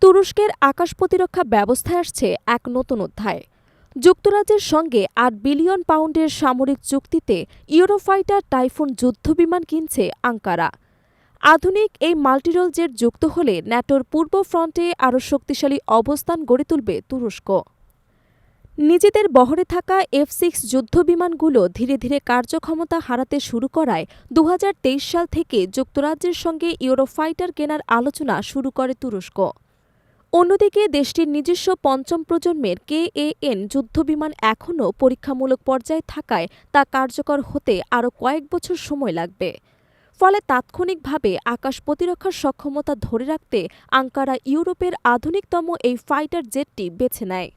তুরস্কের আকাশ প্রতিরক্ষা ব্যবস্থায় আসছে এক নতুন অধ্যায়। যুক্তরাজ্যের সঙ্গে ৮ বিলিয়ন পাউন্ডের সামরিক চুক্তিতে ইউরোফাইটার টাইফুন যুদ্ধবিমান কিনছে আঙ্কারা। আধুনিক এই মাল্টিরোল জেট যুক্ত হলে ন্যাটোর পূর্ব ফ্রন্টে আরও শক্তিশালী অবস্থান গড়ে তুলবে তুরস্ক। নিজেদের বহরে থাকা F-6 যুদ্ধবিমানগুলো ধীরে ধীরে কার্যক্ষমতা হারাতে শুরু করায় ২০২৩ সাল থেকে যুক্তরাজ্যের সঙ্গে ইউরোফাইটার কেনার আলোচনা শুরু করে তুরস্ক। অন্যদিকে দেশটির নিজস্ব পঞ্চম প্রজন্মের KAN যুদ্ধবিমান এখনও পরীক্ষামূলক পর্যায়ে থাকায় তা কার্যকর হতে আরও কয়েক বছর সময় লাগবে। ফলে তাৎক্ষণিকভাবে আকাশ প্রতিরক্ষার সক্ষমতা ধরে রাখতে আঙ্কারা ইউরোপের আধুনিকতম এই ফাইটার জেটটি বেছে নেয়।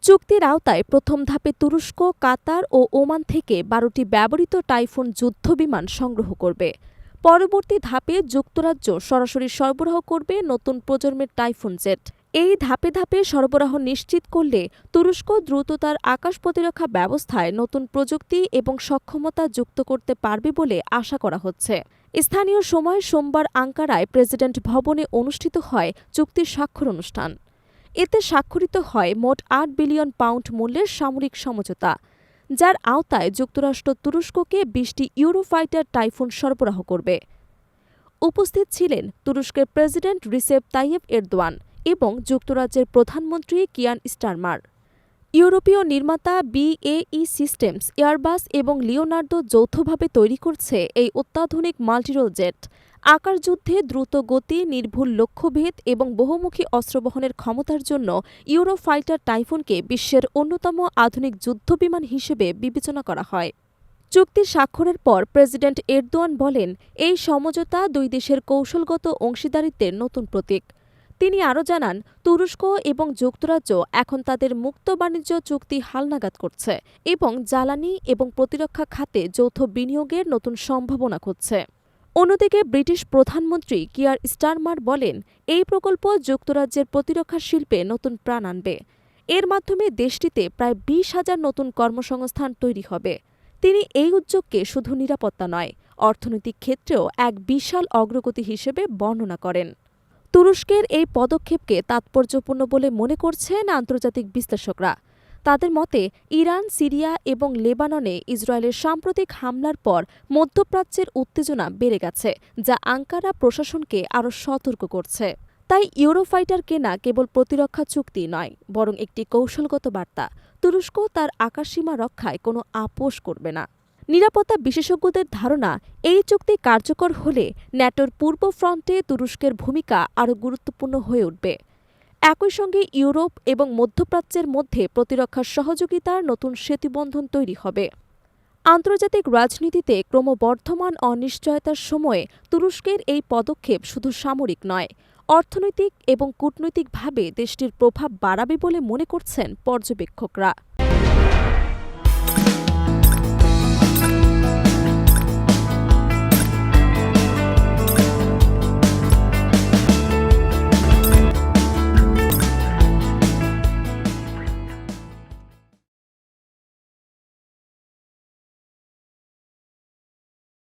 চুক্তির আওতায় প্রথম ধাপে তুরস্ক, কাতার ও ওমান থেকে ১২টি ব্যবহৃত টাইফুন যুদ্ধবিমান সংগ্রহ করবে। পরবর্তী ধাপে যুক্তরাজ্য সরাসরি সরবরাহ করবে নতুন প্রজন্মের টাইফুন জেট। এই ধাপে ধাপে সরবরাহ নিশ্চিত করলে তুরস্ক দ্রুত তার আকাশ প্রতিরক্ষা ব্যবস্থায় নতুন প্রযুক্তি এবং সক্ষমতা যুক্ত করতে পারবে বলে আশা করা হচ্ছে। স্থানীয় সময় সোমবার আঙ্কারায় প্রেসিডেন্ট ভবনে অনুষ্ঠিত হয় চুক্তির স্বাক্ষর অনুষ্ঠান। এতে স্বাক্ষরিত হয় মোট ৮ বিলিয়ন পাউন্ড মূল্যের সামরিক সমঝোতা, যার আওতায় যুক্তরাষ্ট্র তুরস্ককে ২০টি ইউরোফাইটার টাইফুন সরবরাহ করবে। উপস্থিত ছিলেন তুরস্কের প্রেসিডেন্ট রিসেপ তাইয়েপ এরদোয়ান এবং যুক্তরাজ্যের প্রধানমন্ত্রী কিয়ার স্টারমার। ইউরোপীয় নির্মাতা BAE সিস্টেমস, এয়ারবাস এবং লিওনার্দো যৌথভাবে তৈরি করছে এই অত্যাধুনিক মাল্টিরোল জেট। আকাশযুদ্ধে দ্রুত গতি, নির্ভুল লক্ষ্যভেদ এবং বহুমুখী অস্ত্রবহনের ক্ষমতার জন্য ইউরোফাইটার টাইফুনকে বিশ্বের অন্যতম আধুনিক যুদ্ধবিমান হিসেবে বিবেচনা করা হয়। চুক্তি স্বাক্ষরের পর প্রেসিডেন্ট এরদোয়ান বলেন, এই সমঝোতা দুই দেশের কৌশলগত অংশীদারিত্বের নতুন প্রতীক। তিনি আরও জানান, তুরস্ক এবং যুক্তরাজ্য এখন তাদের মুক্ত বাণিজ্য চুক্তি হালনাগাদ করছে এবং জ্বালানি এবং প্রতিরক্ষা খাতে যৌথ বিনিয়োগের নতুন সম্ভাবনা খুঁজছে। অন্যদিকে ব্রিটিশ প্রধানমন্ত্রী কিয়ার স্টারমার বলেন, এই প্রকল্প যুক্তরাজ্যের প্রতিরক্ষা শিল্পে নতুন প্রাণ আনবে। এর মাধ্যমে দেশটিতে প্রায় ২০,০০০ নতুন কর্মসংস্থান তৈরি হবে। তিনি এই উদ্যোগকে শুধু নিরাপত্তা নয়, অর্থনৈতিক ক্ষেত্রেও এক বিশাল অগ্রগতি হিসেবে বর্ণনা করেন। তুরস্কের এই পদক্ষেপকে তাৎপর্যপূর্ণ বলে মনে করছেন আন্তর্জাতিক বিশ্লেষকরা। তাদের মতে, ইরান, সিরিয়া এবং লেবাননে ইসরায়েলের সাম্প্রতিক হামলার পর মধ্যপ্রাচ্যের উত্তেজনা বেড়ে গেছে, যা আঙ্কারা প্রশাসনকে আরও সতর্ক করছে। তাই ইউরোফাইটার কেনা কেবল প্রতিরক্ষা চুক্তি নয়, বরং একটি কৌশলগত বার্তা। তুরস্ক তার আকাশসীমা রক্ষায় কোনো আপোস করবে না। নিরাপত্তা বিশেষজ্ঞদের ধারণা, এই চুক্তি কার্যকর হলে ন্যাটোর পূর্ব ফ্রন্টে তুরস্কের ভূমিকা আরও গুরুত্বপূর্ণ হয়ে উঠবে। একই সঙ্গে ইউরোপ এবং মধ্যপ্রাচ্যের মধ্যে প্রতিরক্ষা সহযোগিতার নতুন সেতুবন্ধন তৈরি হবে। আন্তর্জাতিক রাজনীতিতে ক্রমবর্ধমান অনিশ্চয়তার সময়ে তুরস্কের এই পদক্ষেপ শুধু সামরিক নয়, অর্থনৈতিক এবং কূটনৈতিকভাবে দেশটির প্রভাব বাড়াবে বলে মনে করছেন পর্যবেক্ষকরা।